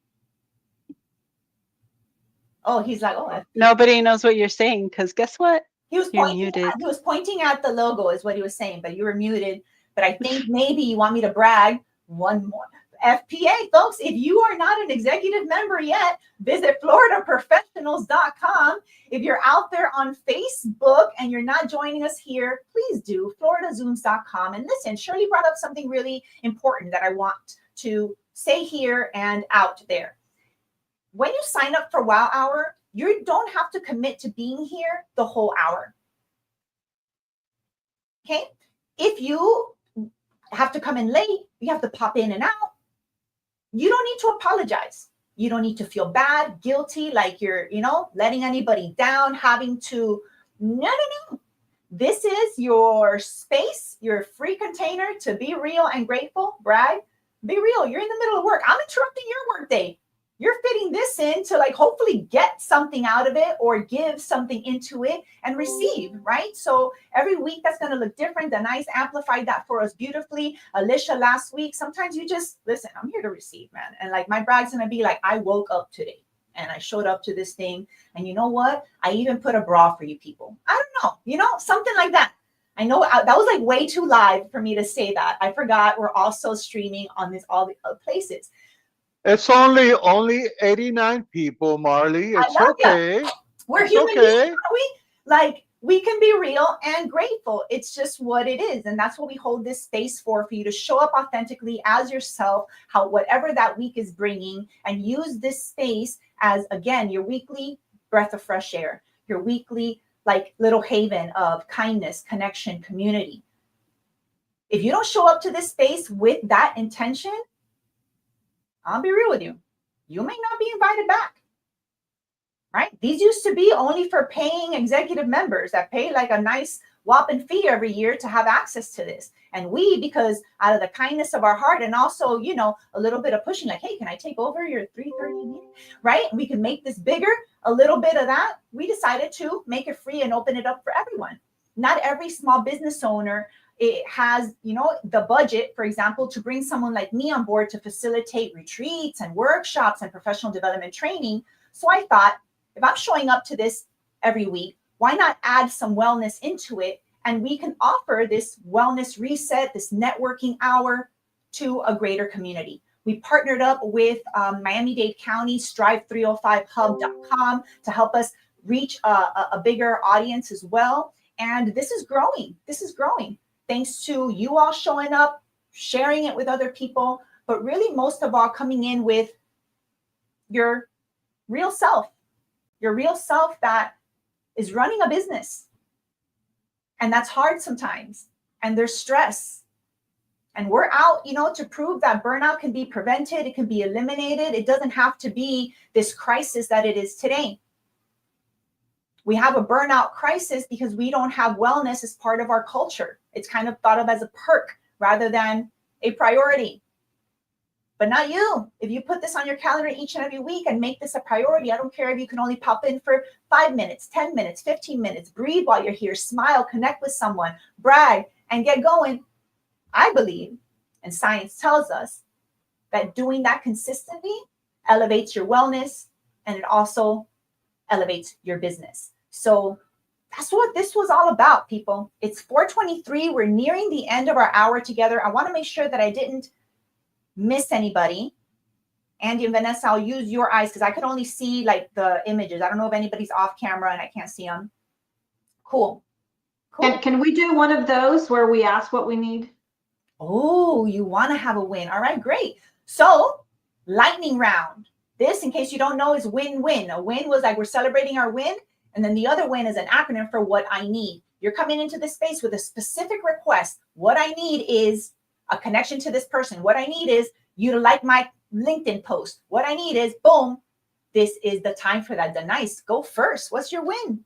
Oh, he's like, oh.
Nobody knows what you're saying because guess what?
You're muted. He was pointing at the logo is what he was saying, but you were muted. But I think maybe you want me to brag one more. FPA, folks, if you are not an executive member yet, visit floridaprofessionals.com. If you're out there on Facebook and you're not joining us here, please do, floridazooms.com. And listen, Shirley brought up something really important that I want to say here and out there. When you sign up for Wow Hour, you don't have to commit to being here the whole hour. Okay? If you have to come in late, you have to pop in and out. You don't need to apologize. You don't need to feel bad, guilty, like you're, letting anybody down, having to, no. This is your space, your free container to be real and grateful, brag. Be real. You're in the middle of work. I'm interrupting your work day. You're fitting this in to hopefully get something out of it or give something into it and receive, right? So every week that's going to look different. Denise amplified that for us beautifully. Alicia last week, sometimes you just, listen, I'm here to receive, man. And my brag's going to be I woke up today and I showed up to this thing. And you know what? I even put a bra for you people. I don't know, something like that. I know that was way too live for me to say that. I forgot we're also streaming on all the other places.
It's only 89 people, Marley. It's okay.
We're human beings, aren't we? We can be real and grateful. It's just what it is. And that's what we hold this space for you to show up authentically as yourself, whatever that week is bringing, and use this space as, again, your weekly breath of fresh air, your weekly little haven of kindness, connection, community. If you don't show up to this space with that intention, I'll be real with you. You may not be invited back, right? These used to be only for paying executive members that pay a nice whopping fee every year to have access to this. And we, because out of the kindness of our heart and also, a little bit of pushing hey, can I take over your 3:30 meeting, right? We can make this bigger, a little bit of that. We decided to make it free and open it up for everyone. Not every small business owner it has, the budget, for example, to bring someone like me on board to facilitate retreats and workshops and professional development training. So I thought, if I'm showing up to this every week, why not add some wellness into it? And we can offer this wellness reset, this networking hour to a greater community. We partnered up with Miami-Dade County, strive305hub.com to help us reach a bigger audience as well. And this is growing. Thanks to you all showing up, sharing it with other people, but really most of all coming in with your real self that is running a business. And that's hard sometimes. And there's stress. And we're out, to prove that burnout can be prevented. It can be eliminated. It doesn't have to be this crisis that it is today. We have a burnout crisis because we don't have wellness as part of our culture. It's kind of thought of as a perk rather than a priority. But not you. If you put this on your calendar each and every week and make this a priority, I don't care if you can only pop in for 5 minutes, 10 minutes, 15 minutes, breathe while you're here, smile, connect with someone, brag, and get going. I believe, and science tells us, that doing that consistently elevates your wellness and it also elevates your business. So that's what this was all about, people. It's 4:23. We're nearing the end of our hour together. I want to make sure that I didn't miss anybody. Andy and Vanessa, I'll use your eyes because I could only see the images. I don't know if anybody's off camera and I can't see them. Cool.
Can we do one of those where we ask what we need?
Oh, you want to have a win. All right, great. So lightning round. This, in case you don't know, is win-win. A win was we're celebrating our win. And then the other win is an acronym for what I need. You're coming into this space with a specific request. What I need is a connection to this person. What I need is you to like my LinkedIn post. What I need is, boom, this is the time for that. Denise, go first. What's your win?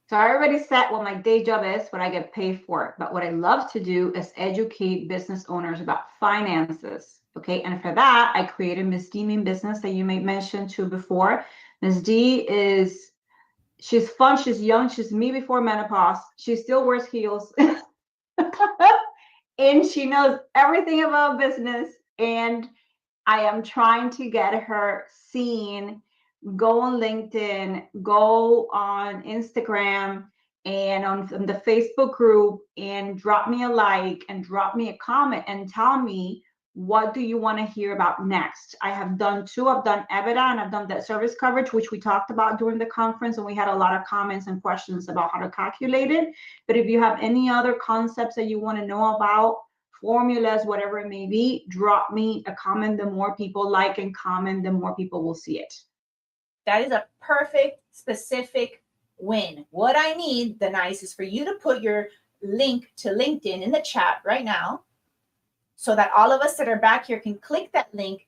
So I already said what my day job is, what I get paid for. But what I love to do is educate business owners about finances. Okay. And for that, I created Miss D Mean Business that you may mention to before. Miss D she's fun, she's young, she's me before menopause. She still wears heels. And she knows everything about business. And I am trying to get her seen. Go on LinkedIn, go on Instagram, and on the Facebook group, and drop me a like and drop me a comment and tell me, what do you want to hear about next? I have done two. I've done EBITDA and I've done debt service coverage, which we talked about during the conference, and we had a lot of comments and questions about how to calculate it. But if you have any other concepts that you want to know about, formulas, whatever it may be, drop me a comment. The more people like and comment, the more people will see it.
That is a perfect, specific win. What I need, Denise, is for you to put your link to LinkedIn in the chat right now, so that all of us that are back here can click that link,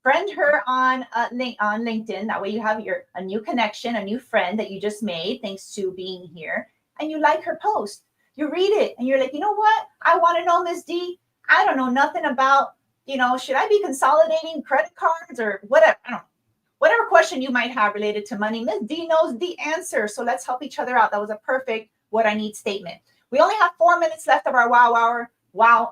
friend her on LinkedIn. That way you have a new connection, a new friend that you just made thanks to being here, and you like her post. You read it and you're like, you know what? I want to know Ms. D. I don't know nothing about, should I be consolidating credit cards or whatever? I don't know. Whatever question you might have related to money, Ms. D knows the answer. So let's help each other out. That was a perfect what I need statement. We only have 4 minutes left of our wow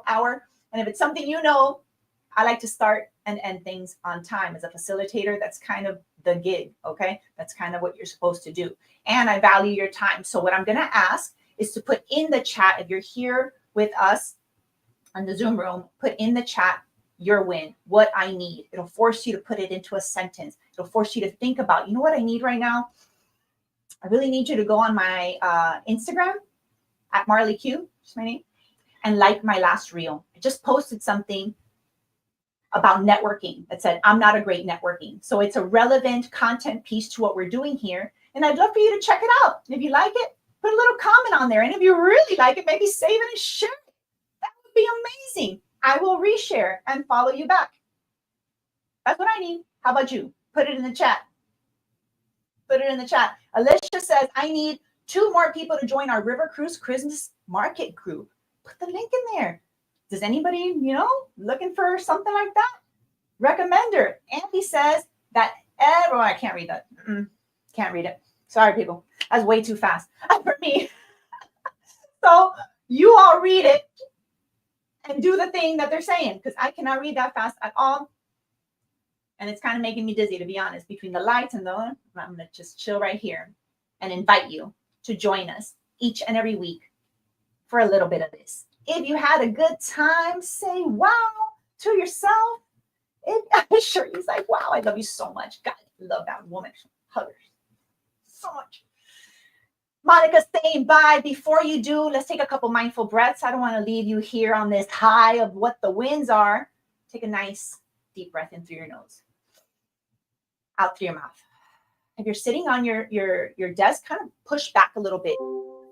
hour. And if it's something I like to start and end things on time. As a facilitator, that's kind of the gig, okay? That's kind of what you're supposed to do. And I value your time. So what I'm going to ask is to put in the chat, if you're here with us in the Zoom room, put in the chat your win, what I need. It'll force you to put it into a sentence. It'll force you to think about, what I need right now? I really need you to go on my Instagram at Marley Q, just my name, and like my last reel. I just posted something about networking that said, I'm not a great networking. So it's a relevant content piece to what we're doing here. And I'd love for you to check it out. And if you like it, put a little comment on there. And if you really like it, maybe save it and share it. That would be amazing. I will reshare and follow you back. That's what I need. How about you? Put it in the chat. Put it in the chat. Alicia says, I need 2 more people to join our River Cruise Christmas Market group. Put the link in there. Does anybody, looking for something like that? Recommend her. Andy says that I can't read that. Can't read it. Sorry, people. That's way too fast for me. So you all read it and do the thing that they're saying, because I cannot read that fast at all. And it's kind of making me dizzy, to be honest. Between the lights and I'm going to just chill right here and invite you to join us each and every week for a little bit of this. If you had a good time, say wow to yourself. I'm sure he's like, wow, I love you so much. God, I love that woman. Hug her so much. Monica saying bye. Before you do, let's take a couple mindful breaths. I don't want to leave you here on this high of what the wins are. Take a nice deep breath in through your nose, out through your mouth. If you're sitting on your desk, kind of push back a little bit,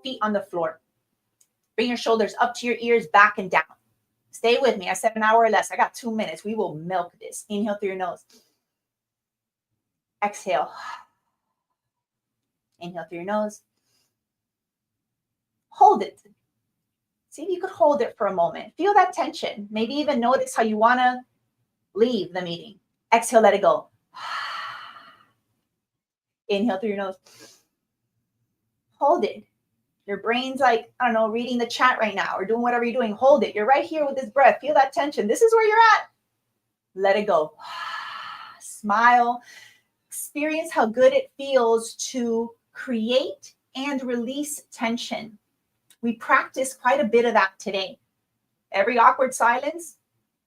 feet on the floor. Bring your shoulders up to your ears, back and down. Stay with me. I said an hour or less. I got 2 minutes. We will milk this. Inhale through your nose. Exhale. Inhale through your nose. Hold it. See if you could hold it for a moment. Feel that tension. Maybe even notice how you want to leave the meeting. Exhale, let it go. Inhale through your nose. Hold it. Your brain's like, I don't know, reading the chat right now or doing whatever you're doing. Hold it. You're right here with this breath. Feel that tension. This is where you're at. Let it go. Smile. Experience how good it feels to create and release tension. We practice quite a bit of that today. Every awkward silence,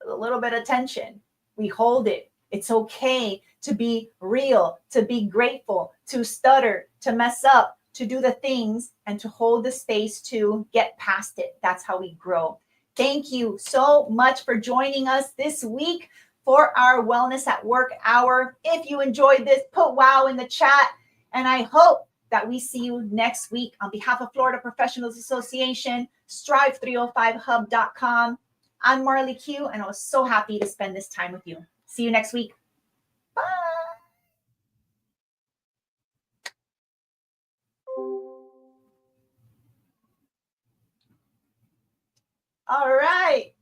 a little bit of tension. We hold it. It's okay to be real, to be grateful, to stutter, to mess up, to do the things, and to hold the space to get past it. That's how we grow. Thank you so much for joining us this week for our Wellness at Work hour. If you enjoyed this, put wow in the chat. And I hope that we see you next week. On behalf of Florida Professionals Association, strive305hub.com. I'm Marley Q, and I was so happy to spend this time with you. See you next week. Bye. All right.